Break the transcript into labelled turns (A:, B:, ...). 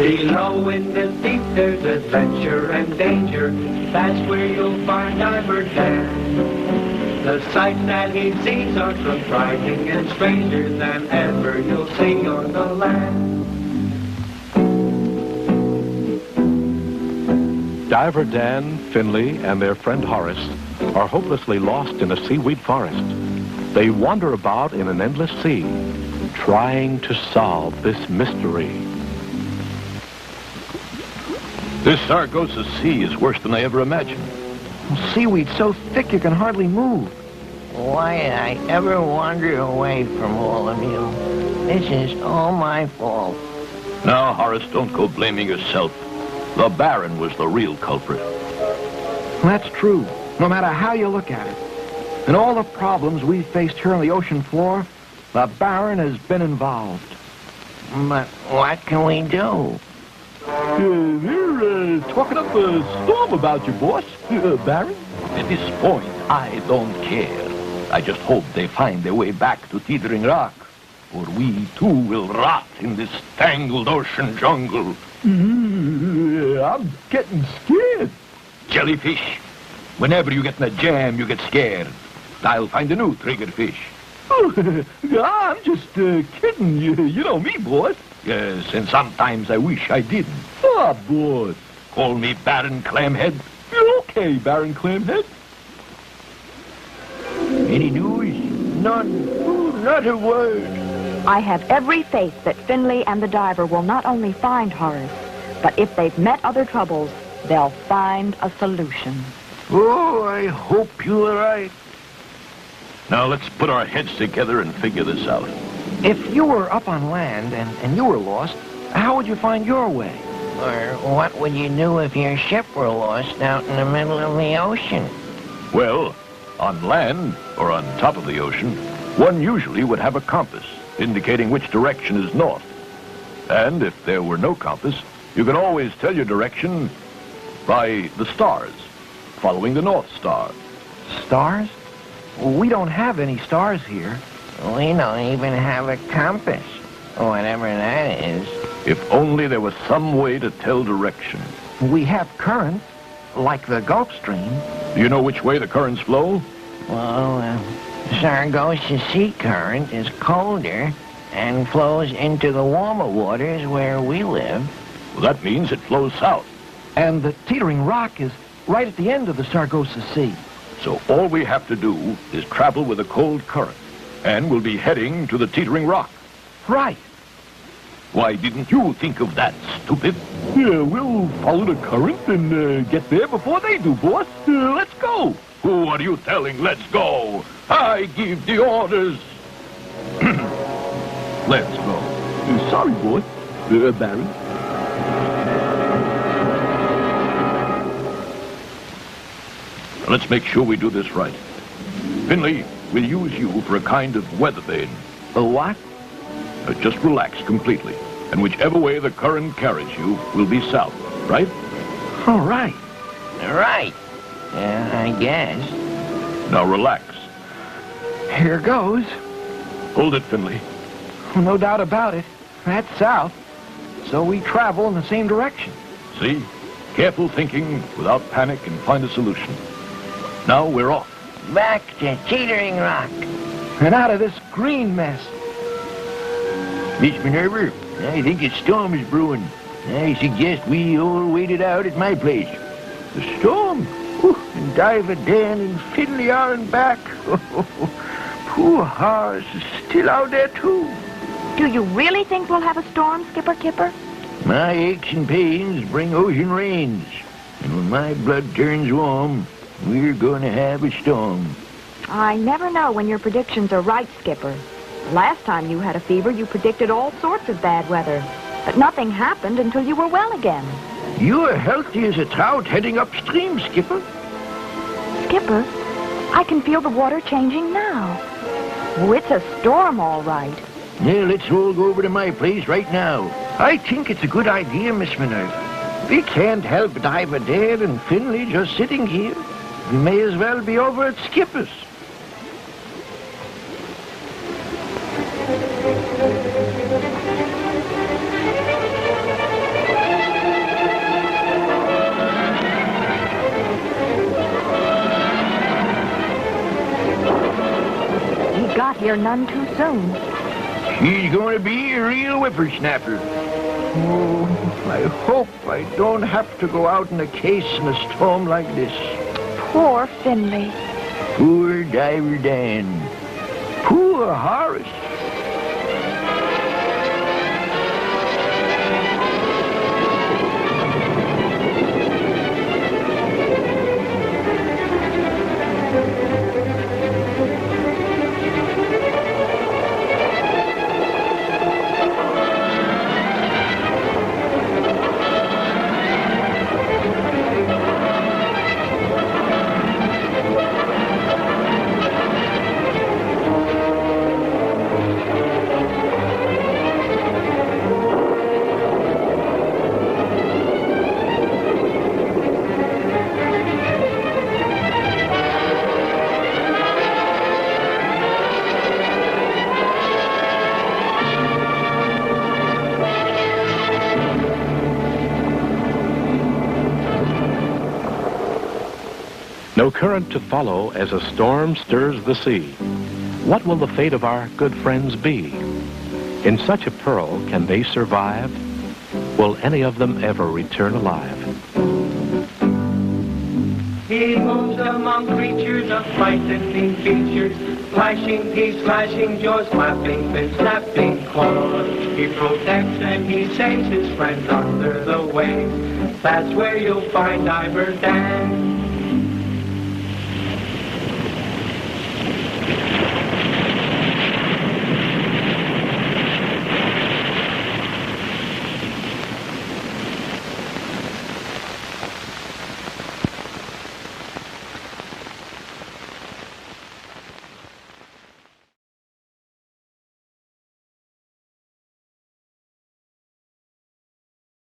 A: Below in the deep there's adventure and danger. That's where you'll find Diver Dan. The sights that he sees are surprising and stranger than ever you'll see on the land.
B: Diver Dan, Finley, and their friend Horace are hopelessly lost in a seaweed forest. They wander about in an endless sea, trying to solve this mystery.
C: This Sargasso Sea is worse than I ever imagined.
D: Seaweed's so thick you can hardly move.
E: Why did I ever wander away from all of you? This is all my fault.
C: Now, Horace, don't go blaming yourself. The Baron was the real culprit.
D: That's true, no matter how you look at it. In all the problems we've faced here on the ocean floor, the Baron has been involved.
E: But what can we do?
F: They're talking up a storm about you, boss, Baron.
C: At this point, I don't care. I just hope they find their way back to Teetering Rock, or we too will rot in this tangled ocean jungle.
F: I'm getting scared.
C: Jellyfish. Whenever you get in a jam, you get scared. I'll find a new triggerfish.
F: I'm just kidding. You know me, boss.
C: Yes, and sometimes I wish I didn't.
F: Oh, boss.
C: Call me Baron Clamhead.
F: Okay, Baron Clamhead.
E: Any news? None. Not a word.
G: I have every faith that Finley and the diver will not only find Horace, but if they've met other troubles, they'll find a solution.
E: Oh, I hope you're right.
C: Now let's put our heads together and figure this out.
D: If you were up on land and you were lost, how would you find your way?
E: Or what would you do if your ship were lost out in the middle of the ocean?
C: Well, on land, or on top of the ocean, one usually would have a compass, indicating which direction is north. And if there were no compass, you could always tell your direction by the stars, following the North Star.
D: Stars? We don't have any stars here.
E: We don't even have a compass, whatever that is.
C: If only there was some way to tell direction.
D: We have currents, like the Gulf Stream.
C: Do you know which way the currents flow?
E: Well, Sargasso Sea current is colder and flows into the warmer waters where we live.
C: Well, that means it flows south.
D: And the Teetering Rock is right at the end of the Sargasso Sea.
C: So all we have to do is travel with a cold current, and we'll be heading to the Teetering Rock.
D: Right.
C: Why didn't you think of that, stupid?
F: Yeah, we'll follow the current and get there before they do, boss. Let's go.
C: Who are you telling, let's go? I give the orders. Let's go.
F: Sorry, boss. Baron.
C: Let's make sure we do this right. Finley, we'll use you for a kind of weather vane.
D: A what?
C: Just relax completely. And whichever way the current carries you will be south, right?
D: All right.
E: Right. I guess.
C: Now relax.
D: Here goes.
C: Hold it, Finley.
D: No doubt about it. That's south. So we travel in the same direction.
C: See? Careful thinking without panic and find a solution. Now we're off.
E: Back to Teetering Rock.
D: And out of this green mess.
E: Miss Minerva, I think a storm is brewing. I suggest we all wait it out at my place.
D: The storm? And Diver Dan and Finley are in back. Poor Horace is still out there, too.
G: Do you really think we'll have a storm, Skipper Kipper?
E: My aches and pains bring ocean rains. And when my blood turns warm, we're going to have a storm.
G: I never know when your predictions are right, Skipper. Last time you had a fever, you predicted all sorts of bad weather. But nothing happened until you were well again.
E: You're healthy as a trout heading upstream, Skipper.
G: Skipper, I can feel the water changing now. Oh, it's a storm, all right.
E: Yeah, let's all go over to my place right now. I think it's a good idea, Miss Minerva. We can't help Diver Dan and Finley just sitting here. We may as well be over at Skipper's.
G: got here none too soon.
E: She's going to be a real whippersnapper. Oh, I hope I don't have to go out in a case in a storm like this.
G: Poor Finley.
E: Poor Diver Dan. Poor Horace.
B: No current to follow as a storm stirs the sea. What will the fate of our good friends be? In such a peril, can they survive? Will any of them ever return alive?
A: He moves among creatures of frightening features, flashing teeth, slashing jaws, flapping fins, snapping claws. He protects and he saves his friends under the waves. That's where you'll find Diver Dan.